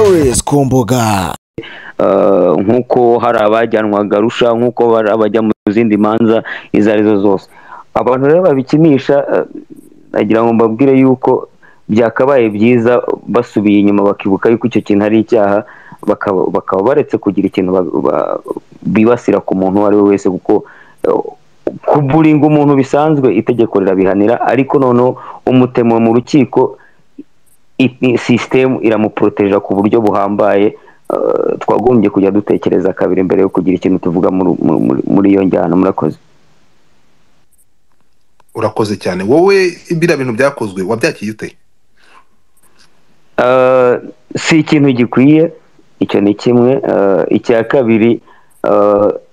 always ku mbuga nkuko hari abajyanwaga rusha, nkuko hari abajya mu zindi manza izo arizo zose. Abantu rero babikinisha, nagira ngo mbabwire yuko byakabaye byiza basubiye inyuma bakibuka yuko icyo kintu ari icyaha, bakaba baretse kugira ikintu bibasira ku muntu uwo ari we wese, kuko kuburinga umuntu bisanzwe itegeko rirabihanira, ariko noneho umutemo mu rukiko system iramuproteja ku buryo buhambaye. Twagombye kujya dutekereza kabiri mbere yo kugira ikintu tuvuga muri iyo njyana. Murakoze. Urakoze cyane. Wowe ibira bintu byakozwe wabyakiye ute? Si ikintu gikwiye, icyo ni kimwe. Icya kabiri,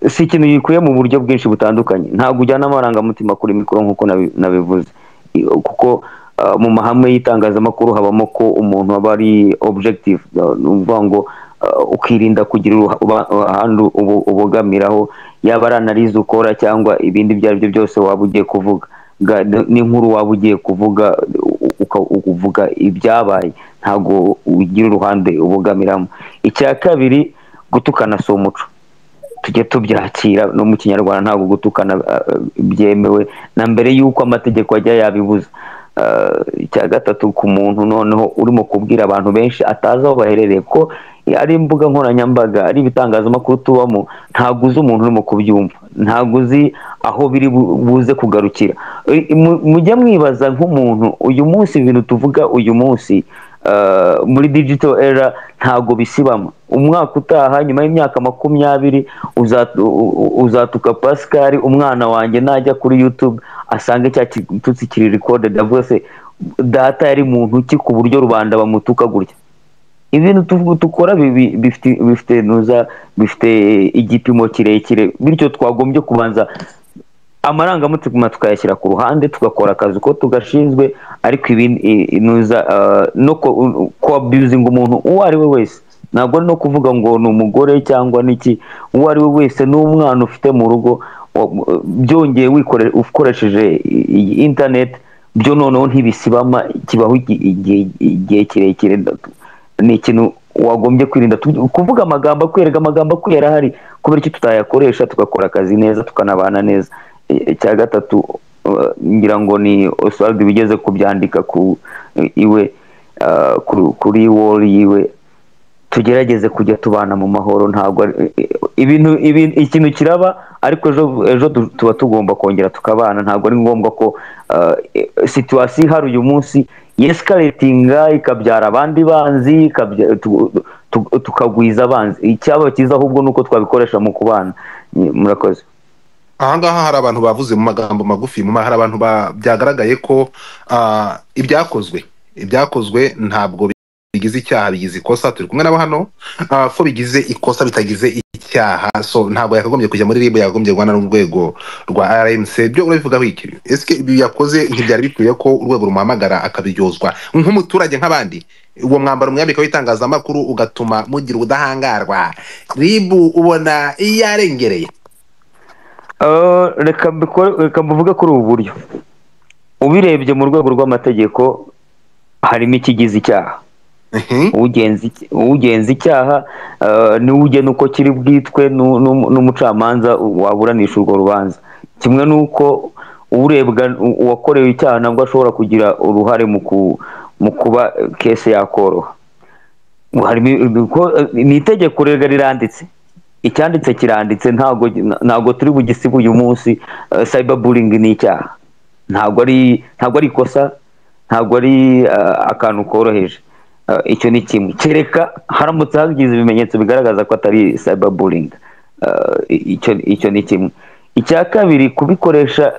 si ikintu gikwiye mu buryo bwinshi butandukanye. Ntabwo ujyana amarangamutima kuri mikoro nk'uko nabivuze, kuko mu mahame y'itangazamakuru habamo ko umuntu aba ari objective, uvuga ngo ukirinda kugira ahandi ubogamiraho, yaba ari analize ukora cyangwa ibindi ibyo ari byo byose waba ugiye kuvuga, n'inkuru waba ugiye kuvuga uvuga ibyabaye, ntabwo ugira uruhande ubogamiramo. Icya kabiri, gutukana si umuco, tujye tubyakira. No mu Kinyarwanda ntabwo gutukana byemewe na mbere y'uko amategeko ajya yabibuza. Icya gatatu, ku muntu noneho urimo kubwira abantu benshi atazi aho baherereye, ko ari imbuga nkoranyambaga, ari ibitangazamakuru tubamo, ntabwo uzi umuntu urimo kubyumva, ntabwo uzi aho biri buze kugarukira. Mujya mwibaza nk'umuntu uyu munsi, ibintu tuvuga uyu munsi muri digital era ntabwo bisibama. Umwaka utaha, nyuma y'imyaka 20, uzatuka Pascal, umwana wanjye najya kuri YouTube asange cya kitutsi kiri recorded, avuga se data yari muntu ki ku buryo rubanda bamutuka gutya. Ibintu tukora bifite igipimo kirekire, bityo twagombye kubanza amarangamutima tukayashyira ku ruhande, tugakora akazi ko tugashinzwe. Ariko no ko abusing umuntu uwo ari we wese, ntabwo no kuvuga ngo ni umugore cyangwa niki, uwo ari we wese n'umwana ufite mu rugo, byongeye ukoresheje internet, byo noneho ntibisibama, kibaho igihe kirekire. Ni ikintu wagombye kwirinda kuvuga amagambo, kwereka amagambo ko yarahari, kubera iki tutayakoresha tugakora akazi neza, tukanabana neza. Icya gatatu, ngira ngo ni Oswald bigeze kubyandika kuri wall yiwe, tugerageze kujya tubana mu mahoro. Ntabwo ikintu kiraba, ariko ejo tuba tugomba kongera tukabana. Ntabwo ari ngombwa ko situation ihari uyu munsi yescalatinga ikabyara abandi banzi, tukagwiza abanzi. Icyaba cyiza ahubwo nuko twabikoresha mu kubana. Murakoze. Ahangaha hari abantu bavuze mu magambo magufi, hari abantu byagaragaye ko ibyakozwe ntabwo bigize icyaha, bigize ikosa. Turi kumwe nabo hano ko bigize ikosa bitagize icyaha, so ntabwo yakagombye kujya muri RIB, yakagombye guhana n'urwego rwa RMC. Byo urabivugaho iki? Ese ibi yakoze ntibyari bikwiye ko urwego rumuhamagara akabiryozwa nk'umuturage nk'abandi? Uwo mwambaro mwambika w'itangazamakuru ugatuma mugira ubudahangarwa, RIB ubona yarengereye? Reka mvuge kuri ubu buryo. Ubirebye mu rwego rw'amategeko, harimo ikigize icyaha. Ugenza icyaha niwe ugena uko kiri bwitwe n'umucamanza waburanisha urwo rubanza. Kimwe n'uko urebwa uwakorewe icyaha nabwo ashobora kugira uruhare mu kuba kese yakoroha. Ni itegeko riranditse, icyanditse kiranditse, ntabwo turi bugisibe uyu munsi. Cyberbullying ni icyaha, ntabwo ari ikosa, ntabwo ari akantu koroheje. Icyo ni kimwe. Kereka haramutse hagize ibimenyetso bigaragaza ko atari cyberbullying. Icyo ni kimwe. Icya kabiri, kubikoresha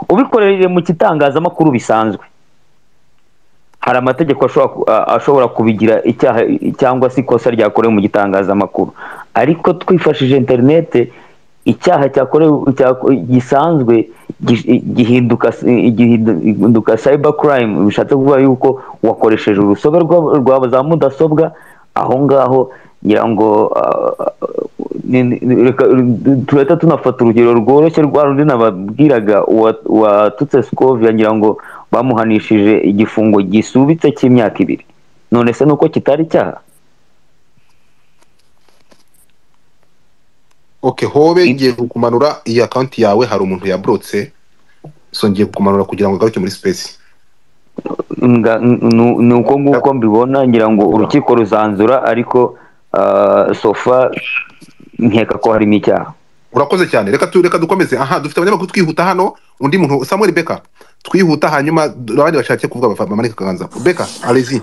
ubikoreye mu kitangazamakuru bisanzwe, hari amategeko ashobora kubigira icyaha cyangwa se ikosa ryakorewe mu gitangazamakuru. Ariko twifashishije internet, icyaha gisanzwe gihinduka cyber crime. Bishatse kuvuga yuko wakoresheje urusobe rwa za mudasobwa. Aho ngaho ngira ngo turahita tunafata urugero rworoshye rwa rundi nababwiraga, watutse Scovia, ngira ngo bamuhanishije igifungo gisubitse cy'imyaka 2. None se nuko kitari icyaha? okay hobe ngiye kukumanura iyi account yawe hari umuntu yabrotse so ngiye kukumanura kugira ngo garuke muri space ni uko nguko mbibona ngira ngo urukiko ruzanzura ariko sofa nkeka ko harimo icyaha. Urakoze cyane, reka dukomeze. Aha dufite abanyamakuru twihuta hano, undi muntu Samuel Beka twihuta, hanyuma abandi bashake kuvuga bamanike kaganza. Beka allez-y.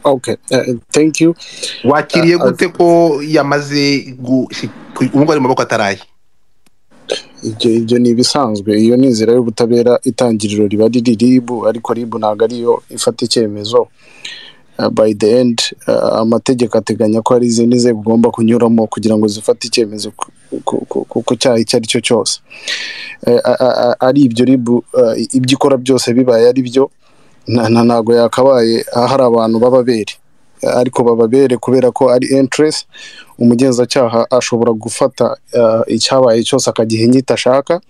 Okay, thank you. Wakiriye gute ko yamaze ubwo ari maboko ataraye? Ibyo ni bisanzwe, iyo ni inzira y'ubutabera, itangiriro riba riribu, ariko ribu ntago ariyo ifata icyemezo. By the end amategeko ateganya ko ari izindi nzego ugomba kunyuramo kugira ngo zifate icyemezo ku cyaha icyo ari cyo cyose. Ari ibyo ribu ibyo ikora byose bibaye ari byo, ntago yakabaye hari abantu bababere, ariko bababere kubera ko ari interest. Umugenzacyaha ashobora gufata icyabaye cyose akagiha inyito ashaka,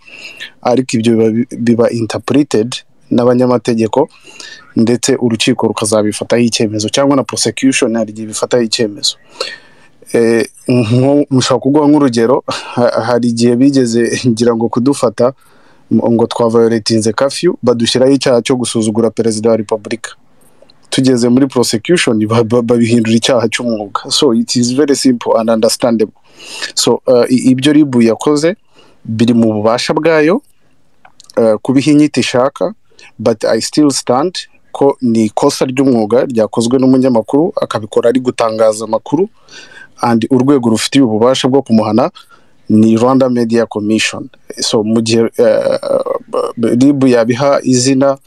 ariko ibyo biba interpreted n'abanyamategeko, ndetse urukiko rukazabifataho icyemezo, cyangwa na prosecution hari igihe bifataho icyemezo. Mushaka kuguha nk'urugero, hari igihe bigeze ngira ngo kudufata ngo twaviolatinze curfew, badushyiraho icyaha cyo gusuzugura perezida wa repubulika. Tugeze muri prosecution babihindura icyaha cy'umwuga. So it is very simple and understandable. So ibyo ribu yakoze biri mu bubasha bwayo kubiha inyito ishaka, but I still stand ko ni ikosa ry'umwuga ryakozwe n'umunyamakuru akabikora ari gutangaza amakuru, and urwego rufitiye ububasha bwo kumuhana ni Rwanda Media Commission. So mu gihe ribu yabiha izina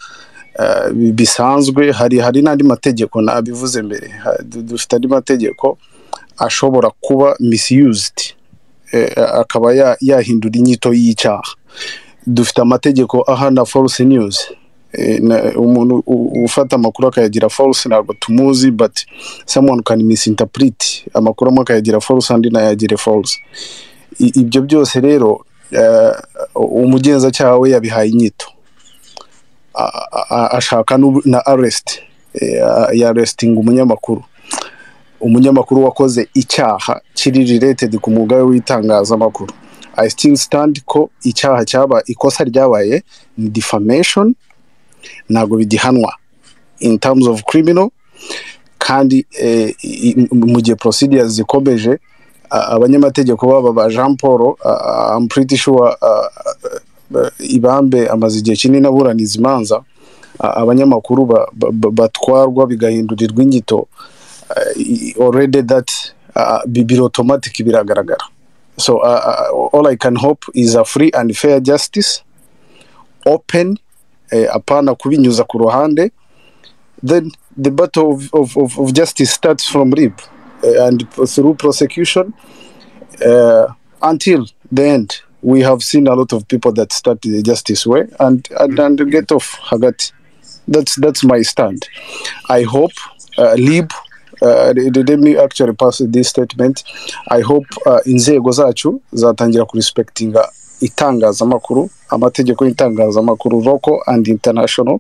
bisanzwe, hari n'andi mategeko nabivuze mbere, dufite andi mategeko ashobora kuba misused, akaba yahindura inyito y'icyaha. Dufite amategeko ahana false news, umuntu ufata amakuru akayagira false ntabwo tumuzi, but someone can misinterpret amakuru amwe akayagira false andi nayagire false. Ibyo byose rero umugenzacyaha we yabihaye inyito, ashaka na arrest, ya arresting umunyamakuru wakoze icyaha kiri related ku mwuga w'itangazamakuru. I still stand ko icyaha cyaba ikosa ryabaye ni defamation, ntago bigihanwa in terms of criminal, kandi mu gihe procedures zikomeje, abanyamategeko baba ba Jean Paul, I'm pretty sure ibambe amaze igihe kinini aburaniza imanza, abanyamakuru batwarwa bigahindurirwa inyito, already that bibiri automatic biragaragara. So all I can hope is a free and fair justice, open, apana kubinyuza ku ruhande. Then the battle of justice starts from RIB and through prosecution until the end. We have seen a lot of people that start the justice way and get off hagati. That's my stand. I hope LIB, let me actually pass this statement. I hope inzego zacu zatangira ku respectinga itangazamakuru, amategeko y'itangazamakuru local and international,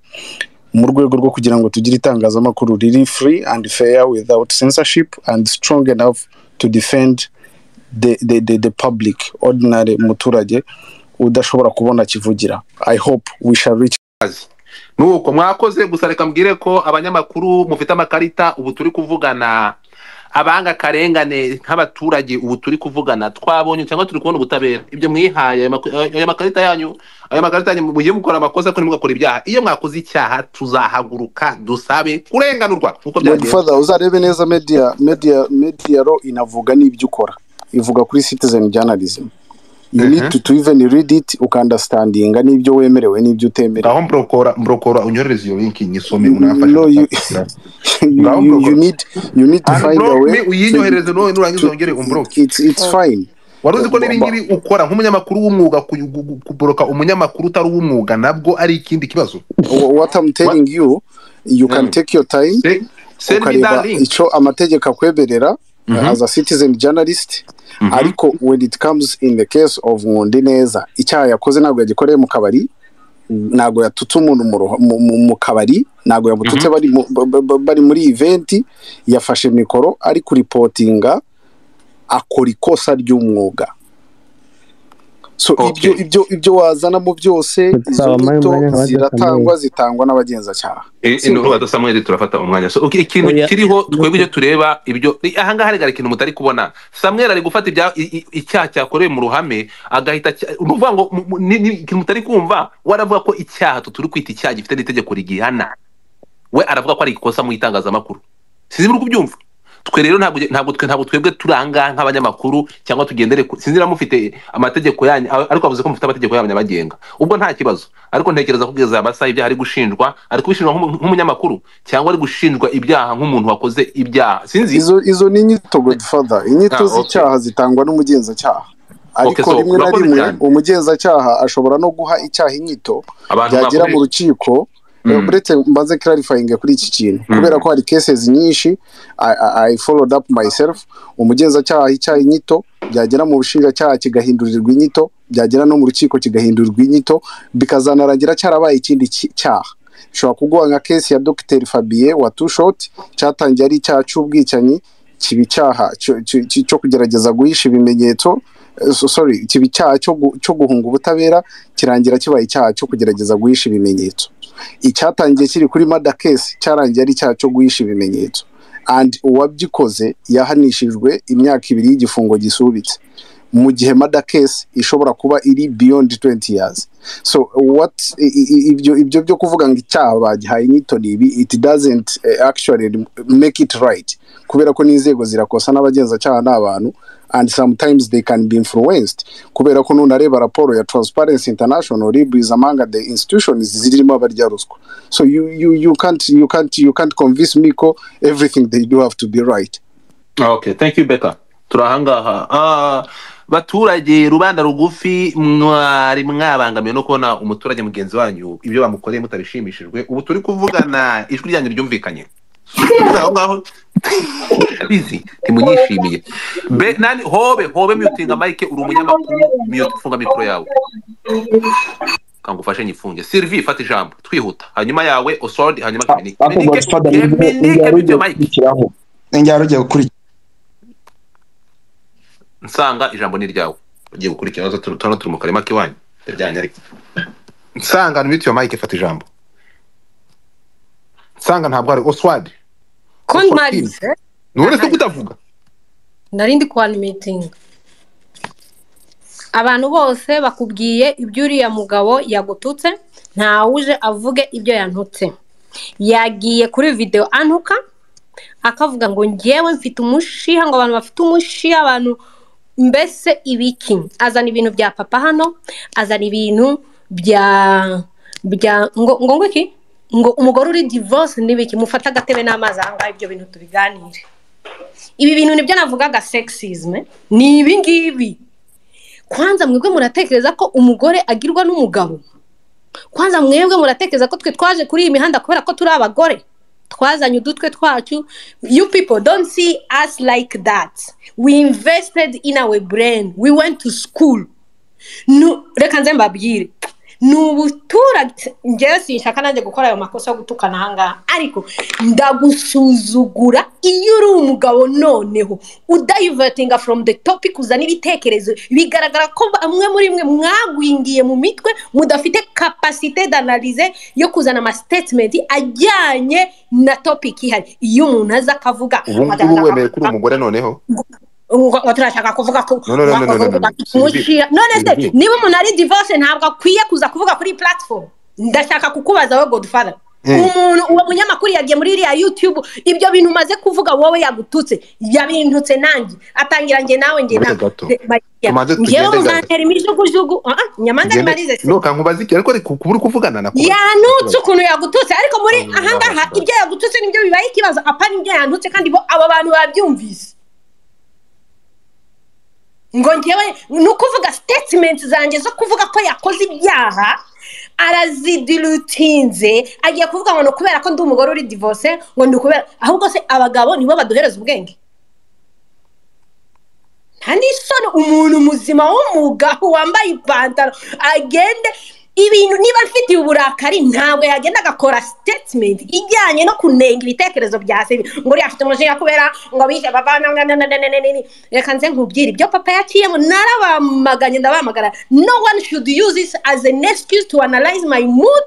mu rwego rwo kugira ngo tugire itangazamakuru riri free and fair without censorship and strong enough to defend the public, ordinary muturage udashobora kubona kivugira. I hope we shall reach. Nuko mwakoze gusa, reka mbwire ko abanyamakuru mufite amakarita ubu turi kuvugana, abanga karengane nk'abaturage ubu turi kuvugana, twabonye cyangwa turi kubona ubutabera. Ibyo mwihaye aya makarita yanyu, mugiye mukora amakosa ko nimugakora ibyaha. Iyo mwakoze icyaha tuzahaguruka dusabe kurenganurwa uko byagiye. Father, uzarebe neza media law inavuga n'ibyo ukora, ivuga kuri citizen journalism. You need to even read it, ukandastandinga n'ibyo wemerewe n'ibyo utemerewe. Aho mbrokora unyoreze iyo link nyisome, unafasha. No, you need to find a way. Uyinyohereze no nurangiza ongere umbroke. It's fine. Waruzi ko n'ibingibi ukora nk'umunyamakuru w'umwuga, kuboroka umunyamakuru utari w'umwuga nabwo ari ikindi kibazo. What I'm telling you can take your time. Send me that link. Ico amategeko akweberera as a citizen journalist. Ariko when it comes in the case of Nkundineza, icyaha yakoze ntabwo yagikoreye mu kabari, ntabwo yatutse umuntu mu kabari, ntabwo yamututse bari muri event, yafashe mikoro ari kuripotinga akora ikosa ry'umwuga. So Okay. ibyo wazana mu byose izo nyito zitangwa n'abagenzacyaha. Ino Samuel turafata umwanya. So okay, ikintu kiriho twebwe ibyo tureba ibyo ahanga hari gari ikintu mutari kubona. Samuel ari gufata ibya icyaha cyakorewe mu ruhame agahita uvuga ngo ikintu mutari kumva waravuga ko icyaha turi kwita icyaha gifite n'itegeko rigihana. We aravuga ko ari ikosa mu itangazamakuru. Sinzi buri kubyumva. Twe rero ntabwo twebwe turanga nk'abanyamakuru cyangwa tugendere sinzira mufite amategeko yanyu ariko avuze ko mufite amategeko y'abanyabagenga ubwo nta kibazo ariko ntekereza ko kugeza abasaha ibyaha ari gushinjwa ari kubishinjwa nk'umunyamakuru cyangwa ari gushinjwa ibyaha nk'umuntu wakoze ibyaha sinzi izo ni inyito Godfather inyito z'icyaha zitangwa n'umugenzacyaha ariko rimwe na rimwe umugenzacyaha ashobora no guha icyaha inyito byagera mu rukiko. Buretse mbaze clarifying kuri iki kintu kubera ko hari cases nyinshi I followed up myself. Umugenzacyaha icyaha inyito byagera mu bushinjacyaha kigahindurirwa inyito byagera no mu rukiko kigahindurirwa inyito bikazanarangira cyarabaye ikindi cyaha. Shobora kuguha nka case ya Dr Fabien wa Too Short cyatangiye ari icyaha cy'ubwicanyi kibi cyaha cyo kugerageza guhisha ibimenyetso kibi cyaha cyo guhunga ubutabera kirangira kibaye icyaha cyo kugerageza guhisha ibimenyetso. Icyatangiye kiri kuri murder case cyarangiye ari icyaha cyo guhisha ibimenyetso and uwabyikoze yahanishijwe imyaka 2 y'igifungo gisubitse mu gihe murder case ishobora kuba iri beyond 20 years. So what ibyo byo kuvuga ngo icyaha bagihaye inyito nibi it doesn't actually make it right kubera ko n'inzego zirakosa n'abagenzacyaha n'abantu and sometimes they can be influenced kubera ko nunareba raporo ya Transparency International RIB is among the institutions zirimo abarya ruswa. So you can't convince me ko everything they do have to be right. Okay, thank you Becca. Turahangaha baturage rubanda rugufi mwari mwabangamiye no kubona umuturage mugenzi wanyu ibyo bamukoreye mutabishimishijwe ubu turi kuvugana ijwi ryanyu ryumvikanye ngaho bizi timunyishimiye be nani hobe mutinga mike uri umunyamakuru mute funga mikro yawe kangufashe nyifunge Sylvie fata ijambo twihuta hanyuma yawe Oswald hanyuma Keminike byo mike njya rujya gukuri nsanga ijambo ni ryawe ugiye gukurikira nazo turi mu karema kiwanyu ryanya ariko nsanga n'ibyo mike fata ijambo nsanga ntabwo ari Oswald Konmarise none se kutavuga narindi kwa meeting abantu bose bakubwiye ibyo uriya mugabo yagututse nta uje avuge ibyo yantutse yagiye kuri video antuka akavuga ngo ngewe mfite umushiha ngo abantu bafite umushiha abantu mbese ibiki azana ibintu bya papa hano azana ibintu bya ngo iki ngo umugore uri divorce nibiki mufata gatebe n'amazi anga ibyo bintu tubiganire ibi bintu nibyo navugaga sexism ni ibi ngibi kwanza mwebwe muratekereza ko umugore agirwa n'umugabo kwanza mwebwe muratekereza ko twe twaje kuri iyi mihanda kubera ko turi abagore twazanye udutwe twacu. You people don't see us like that. We invested in our brain. We went to school. No, reka nze mbabwire nubutura ngewe sinshaka nanjye gukora ayo makosa yo gutukana hanga ariko ndagusuzugura iyo uri umugabo noneho udivertinga from the topic uzana ibitekerezo bigaragara ko amwe muri mwe mwagwingiye mu mitwe mudafite capacité d'analyser yo kuzana ama statement ajyanye na topic ihari. Iyo umuntu aza akavuga ubu wemeye kuri umugore noneho ngo turashaka kuvuga ko none se niba umuntu ari divorce ntabwo akwiye kuza kuvuga kuri platform. Ndashaka kukubaza wowe Godfather umuntu uwo munyamakuru yagiye muri iriya YouTube ibyo bintu maze kuvuga wowe yagututse yabintutse nanjye atangira nge nawe nge ngewe muzantera imijugujugu nyamanza nimarize no kankubaza iki ariko kubura kuvugana na yanutse ukuntu yagututse ariko muri ahangaha ibyo yagututse nibyo bibaye ikibazo apana ibyo yantutse kandi bo abo bantu babyumvise ngo ngewe nukuvuga statement zanjye zo kuvuga ko yakoze ibyaha arazidilutinze agiye kuvuga ngo no kubera ko ndi umugore uri divorce ngo ndi kubera ahubwo se abagabo nibo baduhereza ubwenge. Kandi sono umuntu muzima w'umugabo wambaye ipantaro agende ibintu niba mfitiye uburakari ntabwo yagenda agakora statement ijyanye no kunenga ibitekerezo bya se ngo uri afite umujinya kubera ngo bishe bavana reka nze nkubwire ibyo papa yaciyemo narabamaganye ndabamagara no one should use this as an excuse to analyze my mood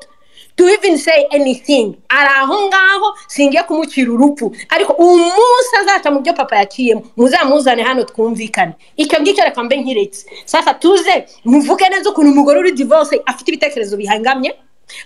to even say anything araho ngaho singiye kumucira urupfu ariko umunsi azaca mu byo papa yaciyemo muzamuzane hano twumvikane icyo ngicyo reka mbe nkiretse sasa tuze muvuge neza ukuntu umugore uri divorce afite ibitekerezo bihangamye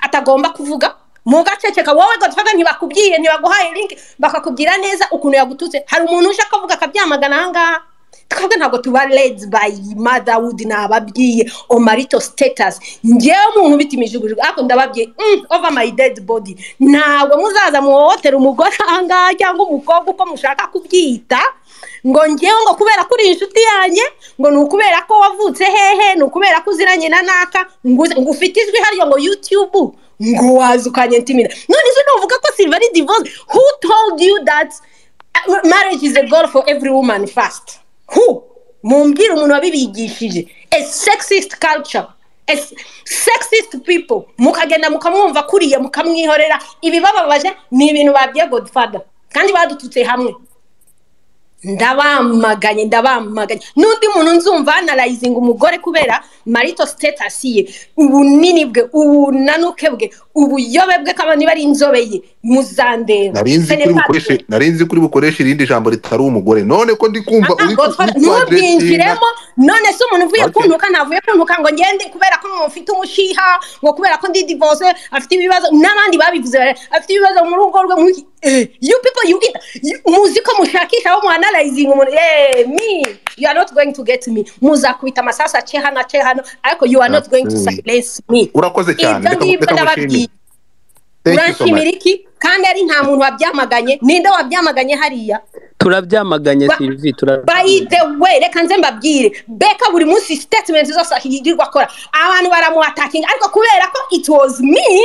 atagomba kuvuga mu gaceceka wowe Godfather ntibakubwiye ntibaguhaye link bakakubwira neza ukuntu yagututse hari umuntu ushaka kuvuga akabyamagana ahangaha twebwe ntabwo tuba led by motherhood nababwiye o marital status ngewe umuntu bitimije ariko ndababwiye over my dead body ntabwo muzaza muhohotera umugore ahangaha cyangwa umukobwa uko mushaka kubyita ngo ngewe ngo kubera kuri inshuti yanjye ngo ni ukubera ko wavutse hehe ni ukubera ko uziranye na naka ngo ufite ijwi hariyo ngo YouTube ngo waza ukanyentimira none izo nuvuga ko Silvery divorce who told you that marriage is a goal for every woman first who mumbwira umuntu wabibigishije a sexist culture a sexist people mukagenda mukamwumva kuriye mukamwihorera ibibababaje ni ibintu babye Godfather kandi badututse hamwe ndabamaganye nundi muntu nzumva analyzing umugore kubera marital status ye ubunini bwe ubunanuke bwe ubuyobe bwe kabani bari inzobeye muzandera narinzi kuri bukoresha irindi jambo ritari umugore none ko ndi kumva uri kubyinjiremo none se umuntu uvuye kuntuka navuye kuntuka ngo ngende kubera ko mufite umushiha ngo kubera ko ndi divorce afite ibibazo n'abandi babivuze afite ibibazo mu rugo rwe you people you get muziko mushakisha abo analyzing me you are not going to get me muzakubita amasasa chehana ariko you are not going to silence me urakoze cyane uranshyimiriki kandi ari nta muntu wabyamaganye ninde wabyamaganye hariya turabyamaganye Sylvie by the way reka nze mbabwire Beka buri munsi statement zose ahigirwa akora abantu baramuattacking ariko kubera ko it was me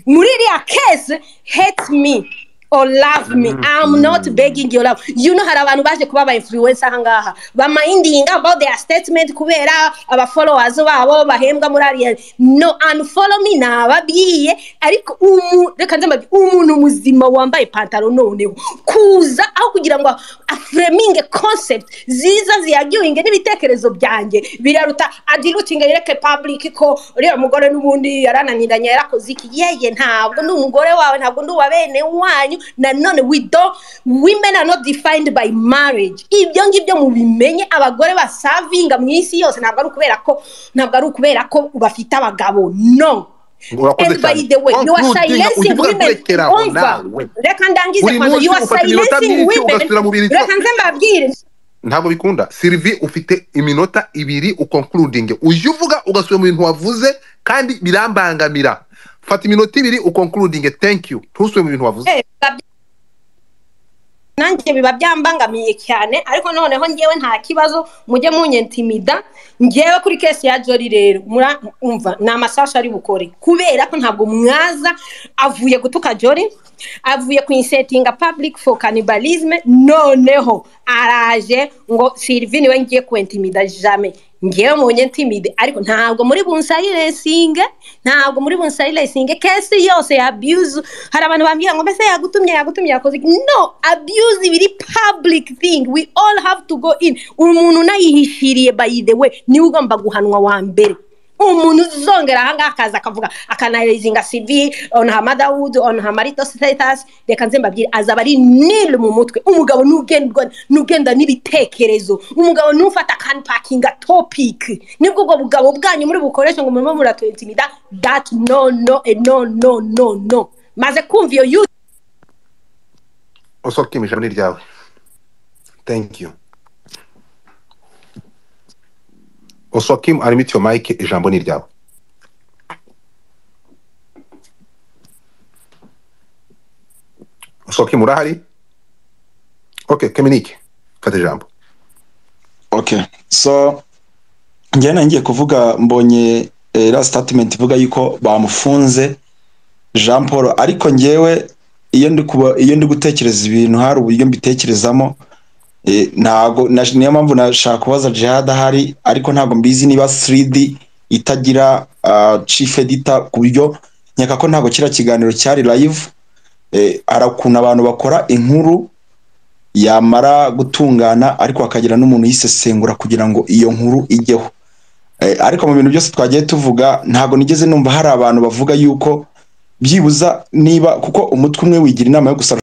muri iriya case hate me or love me. I'm not begging your love. You know hari abantu baje kuba ba influencer hangaha bamindinga about their statement kubera aba followers babo bahembwa muri ariya no unfollow me nababwiye ariko reka nzamba umuntu muzima wambaye pantalo noneho kuza aho kugira ngo framing concept ziza ziyagiwinge n'ibitekerezo byanjye biraruta adilutinga yereke public ko uriya mugore n'ubundi yarananiranye yarakoze iki yeye ntabwo ndi umugore wawe ntabwo ndi wabene wanyu na none women are not defined by marriage ibyo ngibyo mubimenye abagore basavinga mu isi yose ntabwo ari ukubera ko bafite abagabo no. And by the way, you are silencing women over. Reka ndangize kwanza, you are silencing women. Reka nzambabwire. Ntabwo bikunda. Sylvie ufite iminota 2 ukoncluding. Uje uvuga ugasubira mu bintu wavuze kandi birambangamira. Fata iminota 2 ukoncluding. Thank you. Ntusubire mu bintu wavuze. Nanjye biba byambangamiye cyane ariko noneho ngewe nta kibazo mujye munyentimida ngewe kuri case ya Jolly rero umva na masasha ari bukore kubera ko ntabwo mwaza avuye gutuka Jolly avuye ku insettinga public for cannibalism noneho araje ngo Sylvie niwe ngiye kwentimida jamais ngewe munyentimide ariko ntabwo muri bunsayilesinge case yose ya abuse hari abantu bambira ngo mbese yagutumye yakoze no abuse biri public thing we all have to go in umuntu nayihishiriye by the way ni ugomba guhanwa wa mbere umuntu uzongera hanga akaza akavuga akanalizinga CV on her motherhood on her marital status reka nzembabwire azaba ari nil mu mutwe umugabo nugenda n'ibitekerezo umugabo nufata kan parking topic nibwo ubwo bugabo bwanyu muri bukoresha ngo murimo muratwentimida that no maze kumva iyo osokimisha muri ryawe. Thank you. Osokim arimit your mic ijambo ni ryawe. Osokim urahari? Okay, Keminike. Fata ijambo. Okay. So njye ngiye kuvuga mbonye la statement ivuga yuko bamufunze Jean Paul ariko ngewe iyo ndi gutekereza ibintu hari uburyo mbitekerezamo ntago niyo mpamvu nashaka kubaza Jihad ahari ariko ntago mbizi niba 3D itagira chief editor ku buryo nyaka ko ntago kira kiganiro cyari live arakuntu abantu bakora inkuru yamara gutungana ariko akagira n'umuntu yisesengura kugira ngo iyo nkuru ijyeho ariko mu bintu byose twagiye tuvuga ntago nigeze numva hari abantu bavuga yuko byibuza niba kuko umutwe umwe wigira inama yo gusara